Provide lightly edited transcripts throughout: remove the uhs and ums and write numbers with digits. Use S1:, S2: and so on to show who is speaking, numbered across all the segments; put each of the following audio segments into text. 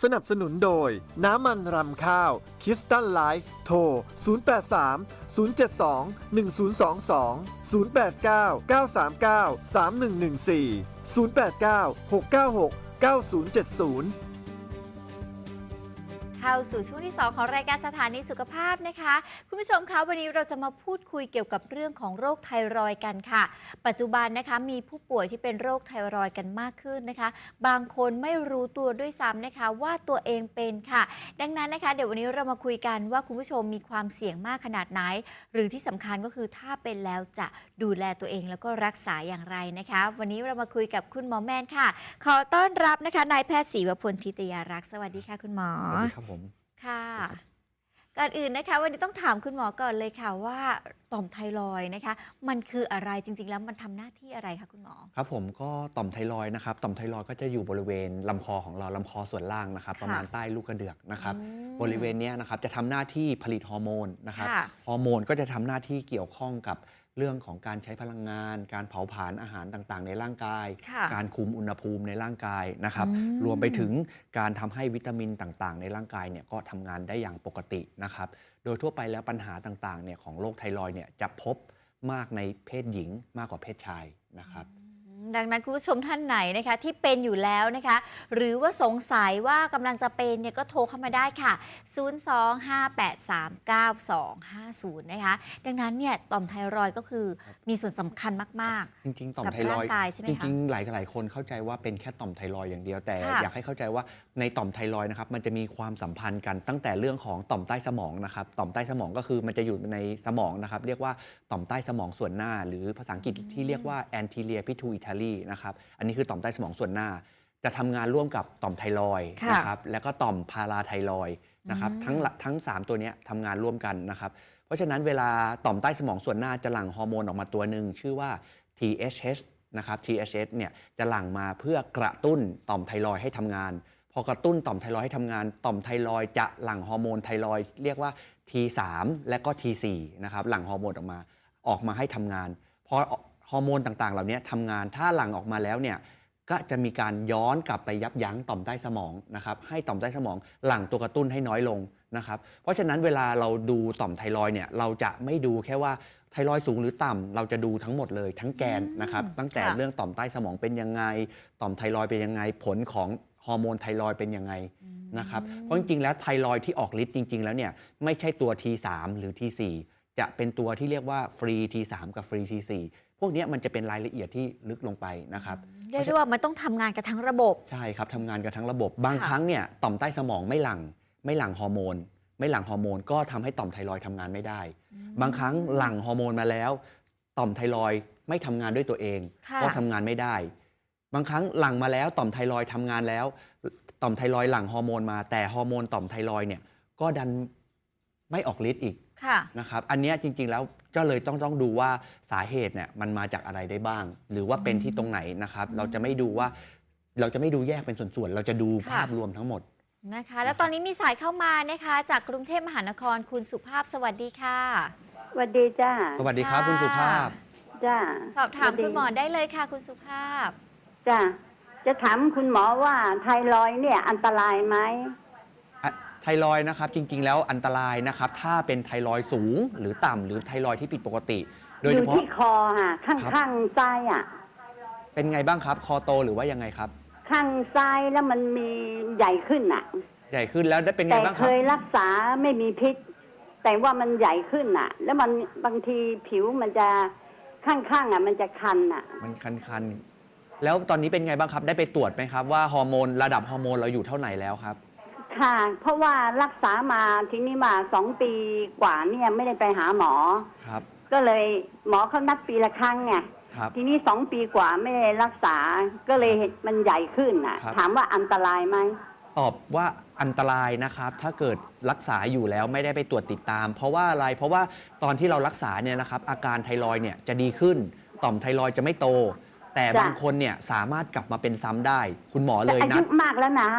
S1: สนับสนุนโดยน้ำมันรำข้าวคิสตันไลฟ์โทร 083 072 1022 089 939 3114 089 696 9070
S2: เข้าสู่ช่วงที่ 2 ของรายการสถานีสุขภาพนะคะคุณผู้ชมคะวันนี้เราจะมาพูดคุยเกี่ยวกับเรื่องของโรคไทรอยด์กันค่ะปัจจุบันนะคะมีผู้ป่วยที่เป็นโรคไทรอยด์กันมากขึ้นนะคะบางคนไม่รู้ตัวด้วยซ้ำนะคะว่าตัวเองเป็นค่ะดังนั้นนะคะเดี๋ยววันนี้เรามาคุยกันว่าคุณผู้ชมมีความเสี่ยงมากขนาดไหนหรือที่สำคัญก็คือถ้าเป็นแล้วจะดูแลตัวเองแล้วก็รักษาอย่างไรนะคะวันนี้เรามาคุยกับคุณหมอแมนค่ะขอต้อนรับนะคะนายแพทย์ศรีวพลทิตยารักษ์สวัสดีค่ะคุณหมอ
S3: สวัสดีครับผม
S2: ค่ะก่อนอื่นนะคะวันนี้ต้องถามคุณหมอก่อนเลยค่ะว่าต่อมไทรอยด์นะคะมันคืออะไรจริงๆแล้วมันทำหน้าที่อะไรคะคุณหมอ
S3: ครับผมก็ต่อมไทรอยด์นะครับต่อมไทรอยด์ก็จะอยู่บริเวณลำคอของเราลำคอส่วนล่างนะครับประมาณใต้ลูกกระเดือกนะครับบริเวณนี้นะครับจะทำหน้าที่ผลิตฮอร์โมนนะครับฮอร์โมนก็จะทำหน้าที่เกี่ยวข้องกับเรื่องของการใช้พลังงานการเผาผลาญอาหารต่างๆในร่างกายการคุมอุณหภูมิในร่างกายนะครับรวมไปถึงการทำให้วิตามินต่างๆในร่างกายเนี่ยก็ทำงานได้อย่างปกตินะครับโดยทั่วไปแล้วปัญหาต่างๆเนี่ยของโรคไทรอยด์เนี่ยจะพบมากในเพศหญิงมากกว่าเพศชายนะครับ
S2: ดังนั้นคุณผู้ชมท่านไหนนะคะที่เป็นอยู่แล้วนะคะหรือว่าสงสัยว่ากำลังจะเป็นเนี่ยก็โทรเข้ามาได้ค่ะ 025839250 นะคะดังนั้นเนี่ยต่อมไทรอยด์ก็คือมีส่วนสำคัญมาก
S3: ๆจริงๆต่อมไทรอยด์จริงๆหลายคนเข้าใจว่าเป็นแค่ต่อมไทรอยด์อย่างเดียวแต่อยากให้เข้าใจว่าในต่อมไทรอยด์นะครับมันจะมีความสัมพันธ์กันตั้งแต่เรื่องของต่อมใต้สมองนะครับต่อมใต้สมองก็คือมันจะอยู่ในสมองนะครับเรียกว่าต่อมใต้สมองส่วนหน้าหรือภาษาอังกฤษที่เรียกว่า anterior pituitary นะครับอันนี้คือต่อมใต้สมองส่วนหน้าจะทำงานร่วมกับต่อมไทรอยด์นะครับแล้วก็ต่อมพาราไทรอยด์นะครับทั้ง3ตัวนี้ทำงานร่วมกันนะครับเพราะฉะนั้นเวลาต่อมใต้สมองส่วนหน้าจะหลั่งฮอร์โมนออกมาตัวหนึ่งชื่อว่า THH นะครับ THH เนี่ยจะหลั่งมาเพื่อกระตุ้นต่อมไทรอยด์ให้ทำงานพอกระตุ้นต่อมไทรอยด์ให้ทำงานต่อมไทรอยด์จะหลั่งฮอร์โมนไทรอยด์เรียกว่า T3 และก็ T4 นะครับหลั่งฮอร์โมนออกมาให้ทำงานพอฮอร์โมนต่างๆเหล่านี้ทำงานถ้าหลั่งออกมาแล้วเนี่ยก็จะมีการย้อนกลับไปยับยั้งต่อมใต้สมองนะครับให้ต่อมใต้สมองหลั่งตัวกระตุ้นให้น้อยลงนะครับเพราะฉะนั้นเวลาเราดูต่อมไทรอยด์เนี่ยเราจะไม่ดูแค่ว่าไทรอยด์สูงหรือต่ำเราจะดูทั้งหมดเลยทั้งแกนนะครับตั้งแต่เรื่องต่อมใต้สมองเป็นยังไงต่อมไทรอยด์เป็นยังไงผลของฮอร์โมนไทรอยด์เป็นยังไงนะครับเพราะจริงๆแล้วไทรอยด์ที่ออกฤทธิ์จริงๆแล้วเนี่ยไม่ใช่ตัว T3 หรือ T4 จะเป็นตัวที่เรียกว่าฟรี T3 กับฟรี T4 พวกนี้มันจะเป็นรายละเอียดที่ลึกลงไปนะครับ
S2: เรียกได้ว่ามันต้องทำงานกันทั้งระบบ
S3: ใช่ครับทำงานกันทั้งระบบบางครั้งเนี่ยต่อมใต้สมองไม่หลั่งฮอร์โมนก็ทำให้ต่อมไทรอยด์ทำงานไม่ได้บางครั้งหลั่งฮอร์โมนมาแล้วต่อมไทรอยด์ไม่ทำงานด้วยตัวเองก็ทำงานไม่ได้บางครั้งหลั่งมาแล้วต่อมไทรอยด์ทำงานแล้วต่อมไทรอยด์หลั่งฮอร์โมนมาแต่ฮอร์โมนต่อมไทรอยด์เนี่ยก็ดันไม่ออกฤทธิ์อีกนะครับอันนี้จริงๆแล้วก็เลยต้องดูว่าสาเหตุเนี่ยมันมาจากอะไรได้บ้างหรือว่าเป็นที่ตรงไหนนะครับเราจะไม่ดูแยกเป็นส่วนๆเราจะดูภาพรวมทั้งหมด
S2: นะคะแล้วตอนนี้มีสายเข้ามานะคะจากกรุงเทพมหานครคุณสุภาพสวัสดีค่ะ
S4: สวัสดีจ้า
S3: สวัสดีครับคุณสุภาพ
S4: จ้า
S2: สอบถามคุณหมอได้เลยค่ะคุณสุภาพ
S4: จ้าจะถามคุณหมอว่าไทรอยด์เนี่ยอันตรายไหม
S3: ไทรอยด์นะครับจริงๆแล้วอันตรายนะครับถ้าเป็นไทรอยด์สูงหรือต่ำหรือไทรอยด์ที่ผิดปกติ
S4: โดยเฉพาะที่คอค่ะข้างซ้ายอ่ะ
S3: เป็นไงบ้างครับคอโตหรือว่ายังไงครับ
S4: ข้างซ้ายแล้วมันมีใหญ่ขึ้นอ่ะ
S3: ใหญ่ขึ้นแล้วได้เป็นไงบ้างครับ
S4: แต่เคยรักษาไม่มีพิษแต่ว่ามันใหญ่ขึ้นอ่ะแล้วมันบางทีผิวมันจะข้างๆอ่ะมันจะคันอ่ะ
S3: มันคันแล้วตอนนี้เป็นไงบ้างครับได้ไปตรวจไหมครับว่าฮอร์โมนระดับฮอร์โมนเราอยู่เท่าไหร่แล้วครับ
S4: ค่ะเพราะว่ารักษามาทีนี้มา2 ปีกว่าเนี่ยไม่ได้ไปหาหมอ
S3: ครับ
S4: ก็เลยหมอเขานัดปีละครั้งไงทีนี้2 ปีกว่าไม่ได้รักษาก็เลยเห็นมันใหญ่ขึ้นน่ะถามว่าอันตรายไหม
S3: ตอบว่าอันตรายนะครับถ้าเกิดรักษาอยู่แล้วไม่ได้ไปตรวจติดตามเพราะว่าอะไรเพราะว่าตอนที่เรารักษาเนี่ยนะครับอาการไทรอยด์เนี่ยจะดีขึ้นต่อมไทรอยด์จะไม่โตแต่บางคนเนี่ยสามารถกลับมาเป็นซ้ำได้คุณหมอเลยนะ
S4: อายุมากแล้วนะ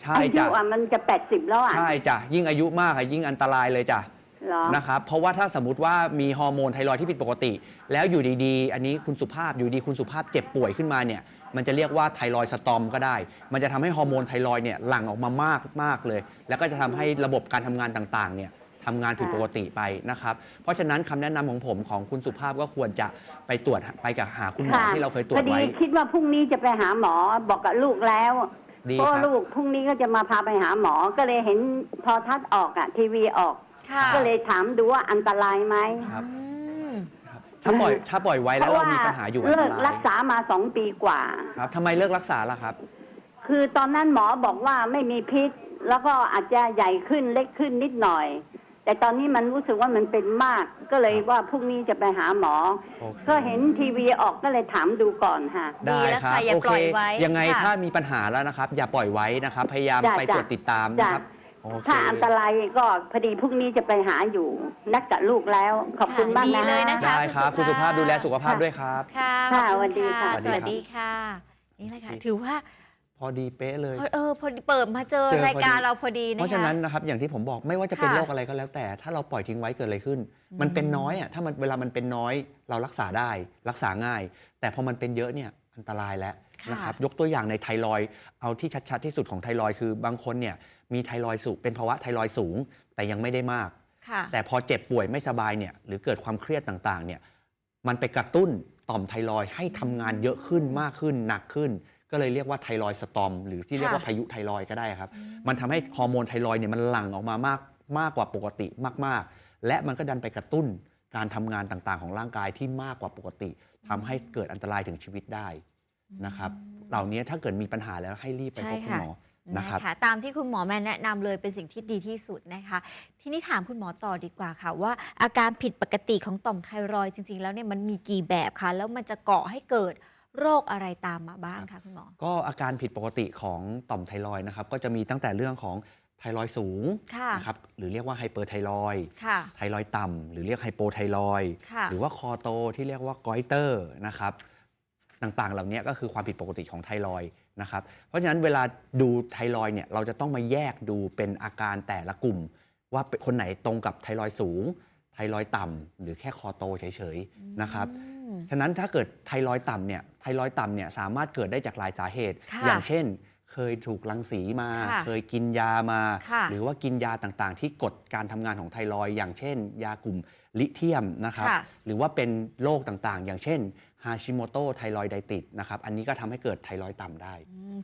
S3: ใช่จ้ะ
S4: มันจะ80แล้วอ่ะ
S3: ใช่จ้ะยิ่งอายุมากยิ่งอันตรายเลยจ้ะ นะครับเพราะว่าถ้าสมมติว่ามีฮอร์โมนไทรอยด์ที่ผิดปกติแล้วอยู่ดีๆอันนี้คุณสุภาพอยู่ดีคุณสุภาพเจ็บป่วยขึ้นมาเนี่ยมันจะเรียกว่าไทรอยด์สตอมก็ได้มันจะทำให้ฮอร์โมนไทรอยด์เนี่ยหลั่งออกมามากเลยแล้วก็จะทำให้ระบบการทำงานต่างๆเนี่ยทำงานผิดปกติไปนะครับเพราะฉะนั้นคำแนะนำของผมของคุณสุภาพก็ควรจะไปตรวจไปกับหาคุณหมอที่เราเคยตรวจไว้พอดี
S4: คิดว่าพรุ่งนี้จะไปหาหมอบอกกับลูกแล้วเพราะลูกพรุ่งนี้ก็จะมาพาไปหาหมอก็เลยเห็นโทรทัศน์ออกทีวีออกก็เลยถามดูว่าอันตรายไหม
S3: ถ้าปล่อยไว้แล้วเรามีปัญหาอยู่
S4: เลิกรักษามา2 ปีกว่า
S3: ครับทำไมเลิกรักษาล่ะครับ
S4: คือตอนนั้นหมอบอกว่าไม่มีพิษแล้วก็อาจจะใหญ่ขึ้นเล็กขึ้นนิดหน่อยแต่ตอนนี้มันรู้สึกว่ามันเป็นมากก็เลยว่าพรุ่งนี้จะไปหาหมอก็เห็นทีวีออกก็เลยถามดูก่อนค่ะ
S3: ได้ครับโอเคยังไงถ้ามีปัญหาแล้วนะครับอย่าปล่อยไว้นะครับพยายามไปตรวจติดตามนะครับ
S4: ถ้าอันตรายก็พอดีพรุ่งนี้จะไปหาอยู่นัดกับลูกแล้วขอบคุณมากนะ
S3: ได้ครับคุณสุภาพดูแลสุขภาพด้วยครับ
S4: ค่ะสวัสดีค่ะ
S2: สวัสดีค่ะนี่เลยค่ะถือว่า
S3: พอดีเป๊ะเลย
S2: พอดีเปิดมาเจอรายการเราพอดีนะคะ
S3: เพราะฉะนั้นนะครับอย่างที่ผมบอกไม่ว่าจะเป็นโรคอะไรก็แล้วแต่ถ้าเราปล่อยทิ้งไว้เกิดอะไรขึ้นมันเป็นน้อยอ่ะถ้ามันเวลามันเป็นน้อยเรารักษาได้รักษาง่ายแต่พอมันเป็นเยอะเนี่ยอันตรายแล้วนะครับยกตัวอย่างในไทรอยด์เอาที่ชัดๆที่สุดของไทรอยด์คือบางคนเนี่ยมีไทรอยด์สูงเป็นภาวะไทรอยด์สูงแต่ยังไม่ได้มากแต่พอเจ็บป่วยไม่สบายเนี่ยหรือเกิดความเครียดต่างๆเนี่ยมันไปกระตุ้นต่อมไทรอยด์ให้ทำงานเยอะขึ้นมากขึ้นหนักขึ้นก็เลยเรียกว่าไทรอยด์สตอมหรือที่เรียกว่าพายุไทรอยด์ก็ได้ครับมันทำให้ฮอร์โมนไทรอยด์เนี่ยมันหลั่งออกมามากกว่าปกติมากๆและมันก็ดันไปกระตุ้นการทำงานต่างๆของร่างกายที่มากกว่าปกติทำให้เกิดอันตรายถึงชีวิตได้นะครับเหล่านี้ถ้าเกิดมีปัญหาแล้วให้รีบไปพบคุณหมอนะครับ
S2: ตามที่คุณหมอแม่แนะนำเลยเป็นสิ่งที่ดีที่สุดนะคะทีนี้ถามคุณหมอต่อดีกว่าค่ะว่าอาการผิดปกติของต่อมไทรอยด์จริงๆแล้วเนี่ยมันมีกี่แบบคะแล้วมันจะก่อให้เกิดโรคอะไรตามมาบ้างคะคุณหมอ
S3: ก็อาการผิดปกติของต่อมไทรอยด์นะครับก็จะมีตั้งแต่เรื่องของไทรอยด์สูงนะครับหรือเรียกว่าไฮเปอร์ไทรอยด์ไทรอยด์ต่ำหรือเรียกไฮโปไทรอยด์หรือว่าคอโตที่เรียกว่ากอยเตอร์นะครับต่างๆเหล่านี้ก็คือความผิดปกติของไทรอยด์นะครับเพราะฉะนั้นเวลาดูไทรอยด์เนี่ยเราจะต้องมาแยกดูเป็นอาการแต่ละกลุ่มว่าคนไหนตรงกับไทรอยด์สูงไทรอยด์ต่ำหรือแค่คอโตเฉยๆนะครับฉะนั้นถ้าเกิดไทรอยด์ต่ำเนี่ยสามารถเกิดได้จากหลายสาเหตุอย่างเช่นเคยถูกรังสีมาเคยกินยามาหรือว่ากินยาต่างๆที่กดการทำงานของไทรอยด์อย่างเช่นยากลุ่มลิเธียมนะครับหรือว่าเป็นโรคต่างๆอย่างเช่นฮาชิโมโตไทรอยด์ไดติสนะครับอันนี้ก็ทำให้เกิดไทรอยด์ต่ำได้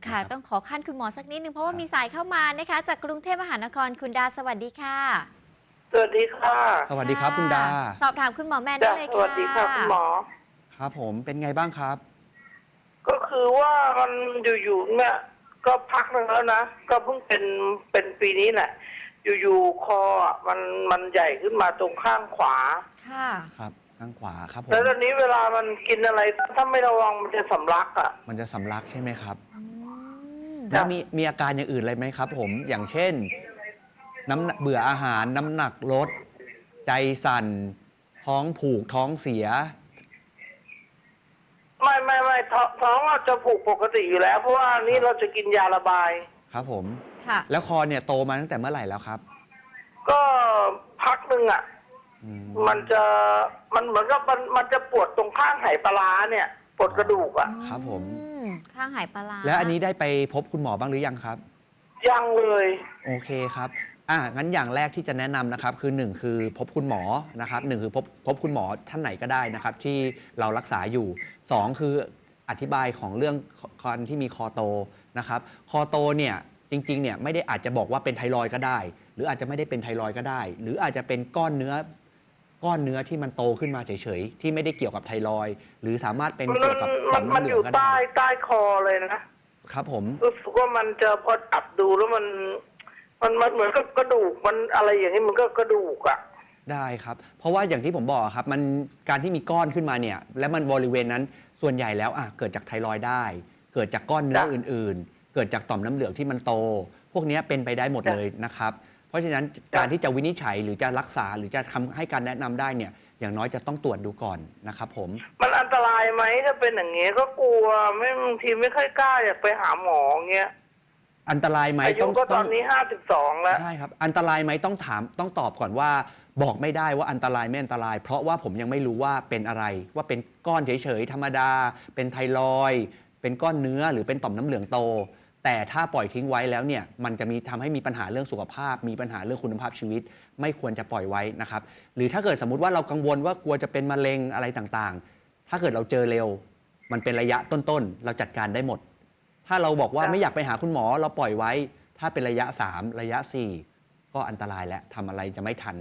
S2: ค่ะต้องขอขั้นคุณหมอสักนิดนึงเพราะว่ามีสายเข้ามานะคะจากกรุงเทพมหานครคุณดาสวัสดีค่ะ
S5: สวัสดีค่ะ
S3: สวัสดีครับคุณดา
S2: สอบถามคุณหมอแม่ได้เลยค่ะ
S5: สวัสดีค่ะคุณหมอ
S3: ครับผมเป็นไงบ้างครับ
S5: ก็คือว่ามันอยู่ๆเนี่ยก็พักนึงแล้วนะก็เพิ่งเป็นปีนี้แหละอยู่ๆคอมันใหญ่ขึ้นมาตรงข้างขวา
S2: ค่ะ
S3: ครับข้างขวาครับผม
S5: แล้วตอนนี้เวลามันกินอะไรถ้าไม่ระวังมันจะสำลักอ่ะ
S3: มันจะสำลักใช่ไหมครับแล้วมีอาการอย่างอื่นอะไรไหมครับผมอย่างเช่นน้ำเบื่ออาหารน้ำหนักลดใจสั่นท้องผูกท้องเสีย
S5: ไม่ท้องเราจะผูกปกติอยู่แล้วเพราะว่านี่เราจะกินยาระบาย
S3: ครับผมค่ะแล้วคอเนี่ยโตมาตั้งแต่เมื่อไหร่แล้วครับ
S5: ก็พักนึงอ่ะมันเหมือนกับมันจะปวดตรงข้างไหปลาร้าเนี่ยปวดกระดูกอ่ะ
S3: ครับผม
S2: ข้างไหปลาร้า
S3: แล้วอันนี้ได้ไปพบคุณหมอบ้างหรือยังครับ
S5: ยังเลย
S3: โอเคครับงั้นอย่างแรกที่จะแนะนำนะครับคือ1คือพบคุณหมอนะครับ1คือพบคุณหมอท่านไหนก็ได้นะครับที่เรารักษาอยู่2คืออธิบายของเรื่องคนที่มีคอโตนะครับคอโตเนี่ยจริงๆเนี่ยไม่ได้อาจจะบอกว่าเป็นไทรอยด์ก็ได้หรืออาจจะไม่ได้เป็นไทรอยด์ก็ได้หรืออาจจะเป็นก้อนเนื้อที่มันโตขึ้นมาเฉยๆที่ไม่ได้เกี่ยวกับไทรอยด์หรือสามารถเป็นเกี่ยวกับต่อมน้ำเหลืองก็ได้
S5: ใต้คอเลยนะครับ
S3: ผม
S5: รู้สึกว่ามันจะพอจับดูแล้วมันเหมือนกับกระดูกมันอะไรอย่างนี้มันก็กระดูกอ่ะ
S3: ได้ครับเพราะว่าอย่างที่ผมบอกครับมันการที่มีก้อนขึ้นมาเนี่ยและมันบริเวณนั้นส่วนใหญ่แล้วเกิดจากไทรอยด์ได้เกิดจากก้อนเนื้ออื่นๆเกิดจากต่อมน้ำเหลืองที่มันโตพวกนี้เป็นไปได้หมดเลยนะครับเพราะฉะนั้นการที่จะวินิจฉัยหรือจะรักษาหรือจะทำให้การแนะนำได้เนี่ยอย่างน้อยจะต้องตรวจดูก่อนนะครับผม
S5: มันอันตรายไหมถ้าเป็นอย่างเงี้ยก็กลัวบางทีไม่ค่อยกล้าอยากไปหาหมอเงี้ย
S3: อันตรายไหม
S5: อายุก็ตอนนี้52แล้ว
S3: ใช่ครับอันตรายไหมต้องตอบก่อนว่า บอกไม่ได้ว่าอันตรายไม่อันตราย เพราะว่าผมยังไม่รู้ว่าเป็นอะไรว่าเป็นก้อนเฉยๆธรรมดาเป็นไทรอยด์เป็นก้อนเนื้อหรือเป็นต่อมน้ำเหลืองโตแต่ถ้าปล่อยทิ้งไว้แล้วเนี่ยมันจะมีทำให้มีปัญหาเรื่องสุขภาพมีปัญหาเรื่องคุณภาพชีวิตไม่ควรจะปล่อยไว้นะครับหรือถ้าเกิดสมมุติว่าเรากังวลว่ากลัวจะเป็นมะเร็งอะไรต่างๆถ้าเกิดเราเจอเร็วมันเป็นระยะต้นๆเราจัดการได้หมดถ้าเราบอกว่าไม่อยากไปหาคุณหมอเราปล่อยไว้ถ้าเป็นระยะ3ระยะ4ก็อันตรายและทำอะไรจะไม่ทัน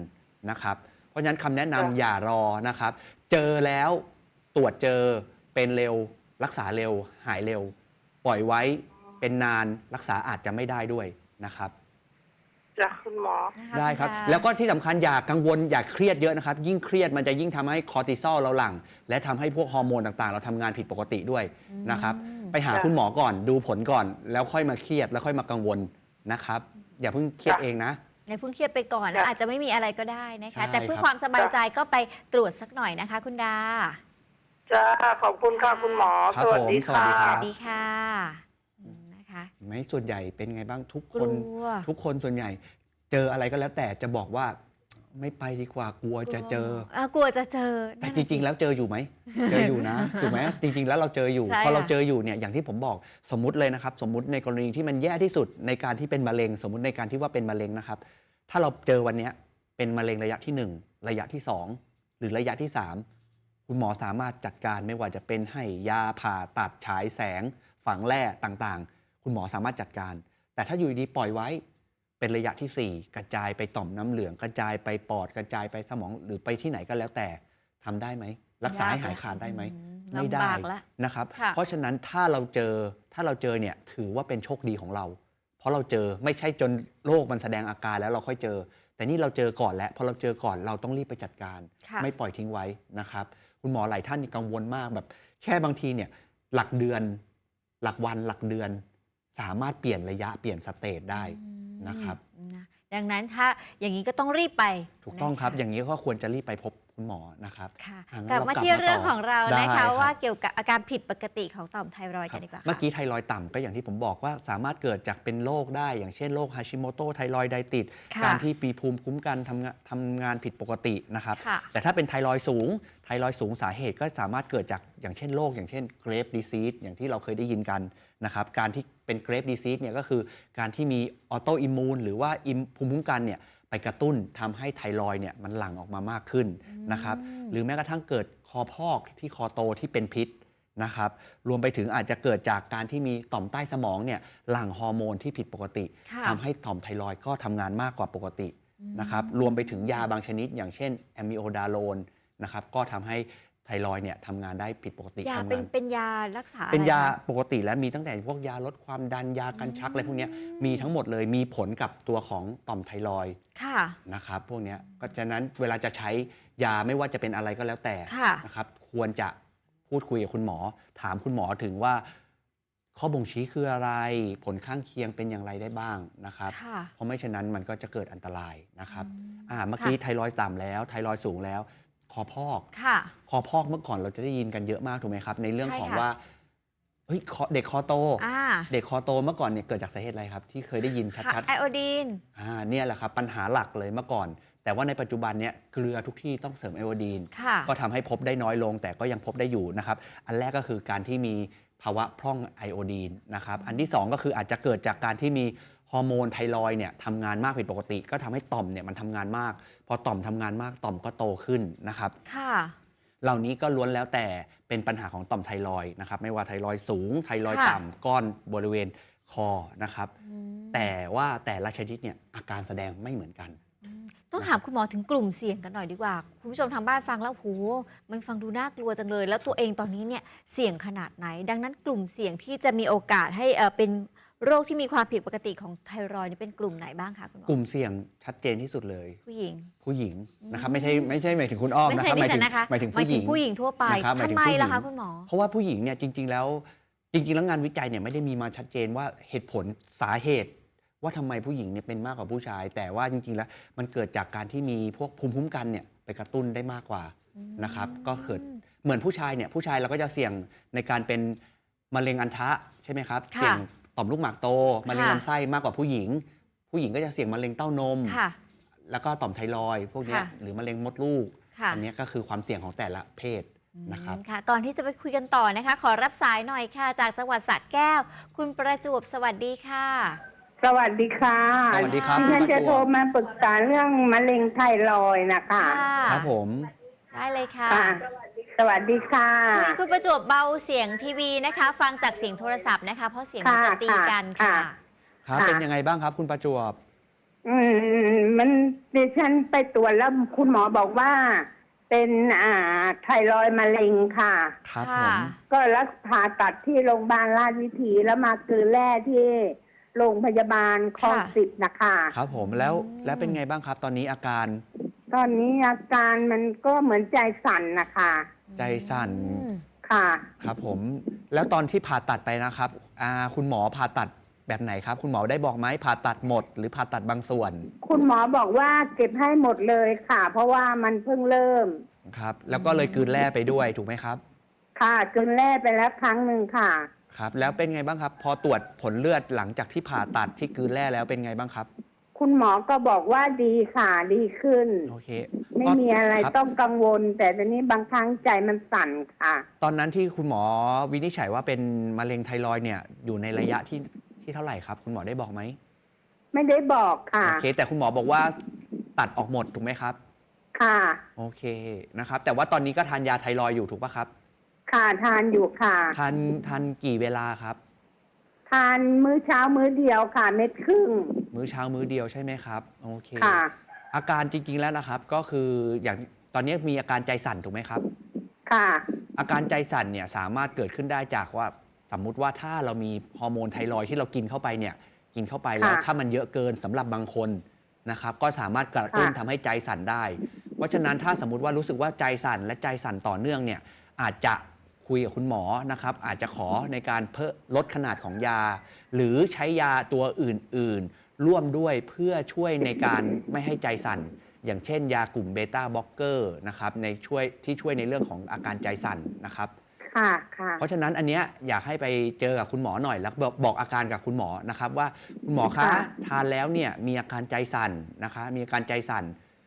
S3: นะครับเพราะฉะนั้นคำแนะนำอย่ารอนะครับเจอแล้วตรวจเจอเป็นเร็วรักษาเร็วหายเร็วปล่อยไว้เป็นนานรักษาอาจจะไม่ได้ด้วยนะครับ
S5: จ้ะคุณหมอ
S2: นะคะ
S3: ได้ครับ
S2: ณตา
S3: แล้วก็ที่สำคัญอย่ากังวลอย่าเครียดเยอะนะครับยิ่งเครียดมันจะยิ่งทำให้คอร์ติซอลเราหลั่งและทำให้พวกฮอร์โมนต่างๆ เราทำงานผิดปกติด้วยนะครับไปหาคุณหมอก่อนดูผลก่อนแล้วค่อยมาเครียดแล้วค่อยมากังวลนะครับอย่าเพิ่งเครียดเองนะ
S2: ในเพิ่งเครียดไปก่อนแล้วอาจจะไม่มีอะไรก็ได้นะ
S3: ใช่
S2: คะ แต่เพื่อ
S3: ครับ
S2: ความสบายใจก็ไปตรวจสักหน่อยนะคะ คุณดา
S5: จ้าขอบคุณค่ะคุณหมอ
S3: ครับ
S5: สวัสดี
S3: ผมสวัส
S5: ค่ะ
S3: ดี
S2: ส
S3: รับ
S2: วัสดีค่ะนะคะ
S3: เห็นไหมส่วนใหญ่เป็นไงบ้างทุก
S2: ก
S3: คน
S2: ลัว
S3: ทุกคนส่วนใหญ่เจออะไรก็แล้วแต่จะบอกว่าไม่ไปดีกว่ากลัวจะเจอ
S2: กลัวจะเจอ
S3: แต่จริงๆ แล้วเจออยู่ไหม เจออยู่นะ ถูกไหมจริงๆ แล้วเราเจออยู่
S2: ใช่
S3: พอเรา
S2: ค่ะ
S3: เจออยู่เนี่ยอย่างที่ผมบอกสมมุติเลยนะครับสมมุติในกรณีที่มันแย่ที่สุดในการที่เป็นมะเร็ง สมมุติในการที่ว่าเป็นมะเร็งนะครับถ้าเราเจอวันเนี้ยเป็นมะเร็งระยะที่ 1 ระยะที่ 2 หรือระยะที่ 3 คุณหมอสามารถจัดการไม่ว่าจะเป็นให้ยาผ่าตัดฉายแสงฝังแร่ต่างๆ คุณหมอสามารถจัดการ แต่ถ้าอยู่ดีๆปล่อยไว้เป็นระยะที่ 4 กระจายไปต่อมน้ำเหลืองกระจายไปปอดกระจายไปสมองหรือไปที่ไหนก็แล้วแต่ทำได้ไหมรักษาให้หายขาดได้ไหมไม่ได้
S2: ลำบากละ
S3: นะครับ
S2: ค่ะ
S3: เพราะฉะนั้นถ้าเราเจอเนี่ยถือว่าเป็นโชคดีของเรา เพราะเราเจอไม่ใช่จนโรคมันแสดงอาการแล้วเราค่อยเจอ แต่นี่เราเจอก่อนแล้วพอเราเจอก่อนเราต้องรีบไปจัดการ
S2: ค่ะ
S3: ไม่ปล่อยทิ้งไว้นะครับคุณหมอหลายท่านกังวลมากแบบ แค่บางทีเนี่ยหลักเดือนหลักวันหลักเดือน สามารถเปลี่ยนระยะเปลี่ยนสเตจได้นะครับ
S2: นะดังนั้นถ้าอย่างนี้ก็ต้องรีบไป
S3: ถูกต้องครับ
S2: นะะ
S3: อย่างนี้ก็ควรจะรีบไปพบคุณหมอนะครับ
S2: ค่ะ
S3: งั้น
S2: กลับ
S3: เรา
S2: มา
S3: ลับ
S2: ที่เรื่องของเรา
S3: ได้
S2: นะ
S3: ครั
S2: คะ
S3: บ
S2: ว่าเกี่ยวกับอาการผิดปกติของต่อมไทรอยด์
S3: ค
S2: กั
S3: รั
S2: น
S3: บ
S2: ดีกว่าค่ะ
S3: เมื่อกี้ไทรอยด์ต่ำก็อย่างที่ผมบอกว่าสามารถเกิดจากเป็นโรคได้ อย่างเช่นโรคฮาชิโมโตไทรอยด์ไดติด
S2: ค่ะ
S3: การที่ปีภูมิคุ้มกันทำงานผิดปกตินะครับ
S2: ค่ะ
S3: แต่ถ้าเป็นไทรอยด์สูงสาเหตุก็สามารถเกิดจากอย่างเช่นโรคอย่างเช่นเกรฟดิซีสอย่างที่เราเคยได้ยินกันนะครับการที่เป็นเกรฟดิซีสเนี่ยก็คือการที่มีออโตอิมมูนหรือว่าภูมิคุ้มกันเนี่ยไปกระตุ้นทำให้ไทรอยด์เนี่ยมันหลั่งออกมามากขึ้นนะครับหรือแม้กระทั่งเกิดคอพอกที่คอโตที่เป็นพิษนะครับรวมไปถึงอาจจะเกิดจากการที่มีต่อมใต้สมองเนี่ยหลั่งฮอร์โมนที่ผิดปกติ
S2: ค่ะ
S3: ทำให้ต่อมไทรอยด์ก็ทำงานมากกว่าปกตินะครับรวมไปถึงยาบางชนิด อย่างเช่นแอมิโอดาโลนนะครับก็ทำให้ไทรอยด์เนี่ยทำงานได้ผิดปกติ
S2: ยา
S3: ทำ
S2: เป็น
S3: งาน
S2: เป็นยารักษา
S3: เป็นยา
S2: อะไรคะ
S3: ปกติแล้วมีตั้งแต่พวกยาลดความดันยากันชักอะไรพวกเนี้ยมีทั้งหมดเลยมีผลกับตัวของต่อมไทรอยด์
S2: ค่ะ
S3: นะครับพวกเนี้ยก็ฉะนั้นเวลาจะใช้ยาไม่ว่าจะเป็นอะไรก็แล้วแต่
S2: ค่ะ
S3: นะครับควรจะพูดคุยกับคุณหมอ ถามคุณหมอถึงว่าข้อบ่งชี้คืออะไร ผลข้างเคียงเป็นอย่างไรได้บ้างนะครับ
S2: ค่ะ
S3: เพราะไม่ฉะนั้นมันก็จะเกิดอันตรายนะครับ
S2: อืม
S3: เมื่อกี้ไทรอยด์ต่ำแล้วไทรอยด์สูงแล้วคอพอก
S2: ค่ะ
S3: คอพอกเมื่อก่อนเราจะได้ยินกันเยอะมากถูกไหมครับ ในเรื่อง
S2: ใช่
S3: ของ
S2: ค่ะ
S3: ว่าเฮ้ยเด็กคอโต
S2: อ่า
S3: เด็กคอโตเมื่อก่อนเนี่ยเกิดจากสาเหตุอะไรครับ ที่เคยได้ยิน
S2: ค่ะ
S3: ชัด
S2: ไอโอดีน
S3: ๆเนี่ยแหละครับปัญหาหลักเลยเมื่อก่อน แต่ว่าในปัจจุบันเนี่ยเกลือทุกที่ต้องเสริมไอโอดีน
S2: ค่ะ
S3: ก็ทำให้พบได้น้อยลง แต่ก็ยังพบได้อยู่นะครับอันแรกก็คือการที่มีภาวะพร่องไอโอดีนนะครับอันที่สองก็คืออาจจะเกิดจากการที่มีฮอร์โมนไทรอยด์เนี่ยทำงานมากผิดปกติ ก็ทำให้ต่อมเนี่ยมันทำงานมาก พอต่อมทำงานมากต่อมก็โตขึ้นนะครับ
S2: ค่ะ
S3: เหล่านี้ก็ล้วนแล้วแต่เป็นปัญหาของต่อมไทรอยด์นะครับไม่ว่าไทรอยด์สูงไทรอยด์
S2: ค่ะ
S3: ต่ำก้อนบริเวณคอนะครับแต่ว่าแต่ละชนิดเนี่ยอาการแสดงไม่เหมือนกัน
S2: ต้องถามคุณหมอถึงกลุ่มเสี่ยงกันหน่อยดีกว่า คุณผู้ชมทางบ้านฟังแล้วโหมันฟังดูน่ากลัวจังเลย แล้วตัวเองตอนนี้เนี่ยเสี่ยงขนาดไหน ดังนั้นกลุ่มเสี่ยงที่จะมีโอกาสให้เป็นโรคที่มีความผิดปกติของไทรอยด์นี่เป็นกลุ่มไหนบ้างคะคุณหมอก
S3: ลุ่มเสี่ยงชัดเจนที่สุดเลย
S2: ผู้หญิง
S3: ผู้หญิงนะครับไม่ใช่หมายถึงคุณอ้อม
S2: ไม่
S3: นะ
S2: ใช่
S3: ครับ
S2: ดิฉันนะคะ
S3: หมายถึงผู้หญิง
S2: ผู้หญิงทั่วไป
S3: นะครับหมายถึ
S2: ทำ
S3: ง
S2: ไม
S3: ผู้หญิง
S2: ล่ะคะคุณหมอ
S3: เพราะว่าผู้หญิงเนี่ยจริง ๆ แล้วงานวิจัยเนี่ยไม่ได้มีมาชัดเจนว่าเหตุผลสาเหตุ ว่าทำไมผู้หญิงเนี่ยเป็นมากกว่าผู้ชาย แต่ว่าจริงๆแล้วมันเกิดจากการที่มีพวกภูมิคุ้มกันเนี่ยไปกระตุ้นได้มากกว่านะครับก็เกิดเหมือนผู้ชายเนี่ยผู้ชายเราก็จะเสี่ยงในการเป็นมะเร็งอัณฑะใช่ไหมครับ
S2: ค่ะ
S3: เสี่ยงต่อมลูกหมากโตมะเร็ง
S2: ค่ะ
S3: ลำไส้มากกว่าผู้หญิง ผู้หญิงก็จะเสี่ยงมะเร็งเต้านม
S2: ค่ะ
S3: แล้วก็ต่อมไทรอยด์พวกเนี้ย
S2: ค่ะ
S3: หรือมะเร็งมดลูก
S2: ค่ะ
S3: อันเนี้ยก็คือความเสี่ยงของแต่ละเพศนะครับ
S2: ค่ะก่อนที่จะไปคุยกันต่อนะคะ ขอรับสายหน่อยค่ะ จากจังหวัดสระแก้ว คุณประจวบสวัสดีค่ะ
S6: สวัสดีค่ะ
S3: สวัสดีครับ
S6: ดิฉัน
S3: คุณประจวบ
S6: จะโทรมาปรึกษาเรื่องมะเร็งไทรอยด์นะคะ
S2: ค่ะ
S3: ครับผม
S2: ได้เลยค่ะ
S6: ค่ะ สวัสดีค่ะ
S2: คุณประจวบเบาเสียงทีวีนะคะ ฟังจากเสียงโทรศัพท์นะคะ เพราะเสียงมันจะตีกันค่ะ
S3: ครับ
S6: ค่ะ
S3: เป็นยังไงบ้างครับคุณประจวบ
S6: มันดิฉันไปตรวจแล้วคุณหมอบอกว่า เป็นไทรอยด์มะเร็งค่ะ
S3: ครับผ
S2: ค่ะ
S3: ม
S6: ก็รักผ่าตัดที่โรงพยาบาลราชวิถีแล้วมาเกลือแร่ที่โรงพยาบาลคลอง
S2: ค่ะ
S6: 10นะคะ
S3: ครับผมแล้วเป็นไงบ้างครับ ตอนนี้อาการ
S6: ตอนนี้อาการมันก็เหมือนใจสั่นนะคะ
S3: ใจสั่น
S2: อืม
S6: ค่ะ
S3: ครับผมแล้วตอนที่ผ่าตัดไปนะครับคุณหมอผ่าตัดแบบไหนครับ คุณหมอได้บอกไหมผ่าตัดหมด หรือผ่าตัดบางส่วน
S6: คุณหมอบอกว่าเก็บให้หมดเลยค่ะ เพราะว่ามันเพิ่งเริ่ม
S3: ครับแล้วก็เลยกลืนแร่ไปด้วยถูกไหมครับ
S6: ค่ะจนแร่ไปแล้วครั้งหนึ่งค่ะ
S3: ครับแล้วเป็นไงบ้างครับ พอตรวจผลเลือดหลังจากที่ผ่าตัดที่กลืนแร่แล้วเป็นไงบ้างครับ
S6: คุณหมอก็บอกว่าดีค่ะดีขึ้น
S3: โอเค
S6: ไม่มีอะไร
S3: ครับ
S6: ต้องกังวล แต่ตอนนี้บางครั้งใจมันสั่นค่ะ
S3: ตอนนั้นที่คุณหมอวินิจฉัยว่าเป็นมะเร็งไทรอยด์เนี่ยอยู่ในระยะที่เท่าไหร่ครับ คุณหมอได้บอกไหม
S6: ไม่ได้บอกค่ะ
S3: โอเค แต่คุณหมอบอกว่าตัดออกหมดถูกไหมครับ
S6: ค่ะ
S3: โอเคนะครับแต่ว่าตอนนี้ก็ทานยาไทรอยด์อยู่ถูกปะครับ
S6: ค่ะทานอยู่ค่ะ
S3: ทานกี่เวลาครับ
S6: ทานมื้อเช้ามื้อเดียวค่ะ เม็ดครึ่ง
S3: มื้อเช้ามื้อเดียวใช่ไหมครับโอเค
S6: ค่ะ
S3: อาการจริงๆแล้วนะครับก็คืออย่างตอนนี้มีอาการใจสั่นถูกไหมครับ
S6: ค่ะ
S3: อาการใจสั่นเนี่ยสามารถเกิดขึ้นได้จากว่าสมมุติว่าถ้าเรามีฮอร์โมนไทรอยด์ที่เรากินเข้าไปเนี่ยกินเข้าไปแล้ว
S6: ค่ะ
S3: ถ้ามันเยอะเกินสำหรับบางคนนะครับก็สามารถกระตุ้น
S6: ค่ะ
S3: ทำให้ใจสั่นได้ เพราะฉะนั้นถ้าสมมุติว่ารู้สึกว่าใจสั่นและใจสั่นต่อเนื่องเนี่ยอาจจะคุยกับคุณหมอนะครับอาจจะขอในการเพิ่มลดขนาดของยา หรือใช้ยาตัวอื่นๆ ร่วมด้วยเพื่อช่วยในการไม่ให้ใจสั่น อย่างเช่น ยากลุ่มเบต้าบล็อกเกอร์นะครับที่ช่วยในเรื่องของอาการใจสั่นนะครับ
S6: ค่ะค่ะ
S3: เพราะฉะนั้นอันเนี้ยอยากให้ไปเจอกับคุณหมอหน่อยแล้วบอกอาการกับคุณหมอนะครับว่าคุณหมอคะ
S6: ค่ะ
S3: ทานแล้วเนี่ยมีอาการใจสั่นนะคะมีอาการใจสั่น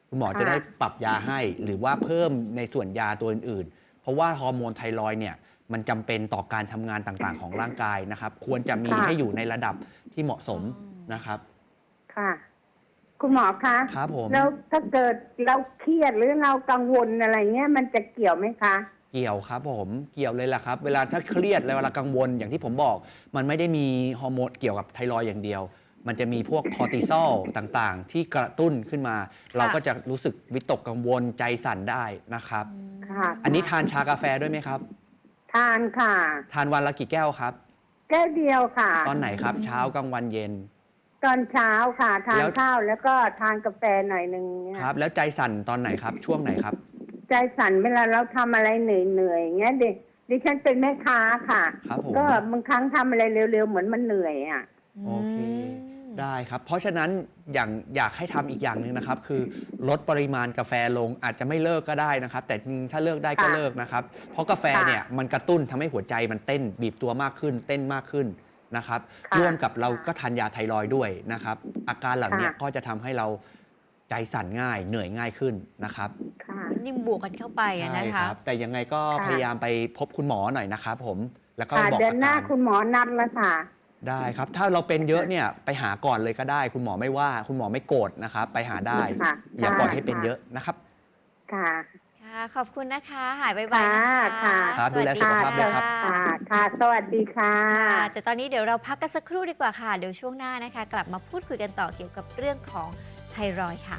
S3: คุณหมอ
S6: ค่ะ
S3: จะได้ปรับยาให้ หรือว่าเพิ่มในส่วนยาตัวอื่นๆ เพราะว่าฮอร์โมนไทรอยด์เนี่ยมันจำเป็นต่อการทำงานต่างๆ ของร่างกายนะครับควรจะมีให้อยู่ในระดับที่เหมาะสมนะครับ
S6: ค่ะ คุณหมอคะ
S3: ครับผม
S6: แล้วถ้าเกิดเราเครียดหรือเรากังวลอะไรเงี้ยมันจะเกี่ยวไหมคะ
S3: เกี่ยวครับผมเกี่ยวเลยล่ะครับเวลาถ้าเครียดเวลากังวลอย่างที่ผมบอก มันไม่ได้มีฮอร์โมนเกี่ยวกับไทรอยด์อย่างเดียว มันจะมีพวกคอร์ติซอลต่างๆ ที่กระตุ้นขึ้นมา เราก็จะรู้สึกวิตกกังวลใจสั่นได้นะครับ
S6: ค่ะ
S3: อันนี้ทานชากาแฟด้วยไหมครับ
S6: ทานค่ะ
S3: ทานวันละกี่แก้วครับ
S6: แก้วเดียวค่ะ
S3: ตอนไหนครับเช้ากลางวันเย็น
S6: ตอนเช้าค่ะ ทาน
S3: แล้ว
S6: ข้าวแล้วก็ทานกาแฟหน่อยหนึ่งเนี่ย
S3: ครับ แล้วใจสั่นตอนไหนครับช่วงไหนครับ
S6: ใจสั่นเวลาเราทำอะไรเหนื่อยๆเงี้ยดิฉันเป็นแม่ค้าค่ะ
S3: ครับผม
S6: ก็บางครั้งทำอะไรเร็วๆเหมือนมันเหนื่อยอ่ะ
S3: โอเคได้ครับ เพราะฉะนั้นอยากให้ทำอีกอย่างหนึ่งนะครับ คือลดปริมาณกาแฟลงอาจจะไม่เลิกก็ได้นะครับ แต่จริงๆถ้าเลิกได้ก็
S6: ค่ะ
S3: เลิกนะครับ เพราะกาแฟเนี่ยมันกระตุ้นทำให้หัวใจมันเต้นบีบตัวมากขึ้น เต้นมากขึ้นนะครับ
S6: ค่ะ
S3: ร่วมกับเราก็ทานยาไทรอยด์ด้วยนะครับ อาการเหล่านี้
S6: ค่ะ
S3: ก็จะทำให้เราใจสั่นง่ายเหนื่อยง่ายขึ้นนะครับ
S6: ค่ะ
S2: ยิ่งบวกกันเข้าไปอะ
S3: ใช่
S2: นะ
S3: ค
S2: คะ
S3: รับแต่ยังไงก็
S6: ค่ะ
S3: พยายามไปพบคุณหมอหน่อยนะครับผมแล้วก็
S6: ค่ะ
S3: บอก
S6: เดือ
S3: อาน
S6: หน้า
S3: การ
S6: คุณหมอนัดแล้วค่ะ
S3: ได้ครับ ถ้าเราเป็นเยอะเนี่ยไปหาก่อนเลยก็ได้ คุณหมอไม่ว่าคุณหมอไม่โกรธนะครับ ไปหาได้
S6: ค่ะ
S3: อย่าปล่อยให้
S6: ค่ะ
S3: เป็นเยอะนะครับ
S6: ค่ะ
S2: ค่ะ ขอบคุณนะคะ หายไวๆนะคะ
S6: ค่ะ
S3: ครับดูแลสุขภาพด้วยครับ
S6: ค่ะ ค่ะ สวัสดีค่ะ
S2: ค่ะ แต่ตอนนี้เดี๋ยวเราพักกันสักครู่ดีกว่าค่ะ เดี๋ยวช่วงหน้านะคะ กลับมาพูดคุยกันต่อเกี่ยวกับเรื่องของไทรอยด์ค่ะ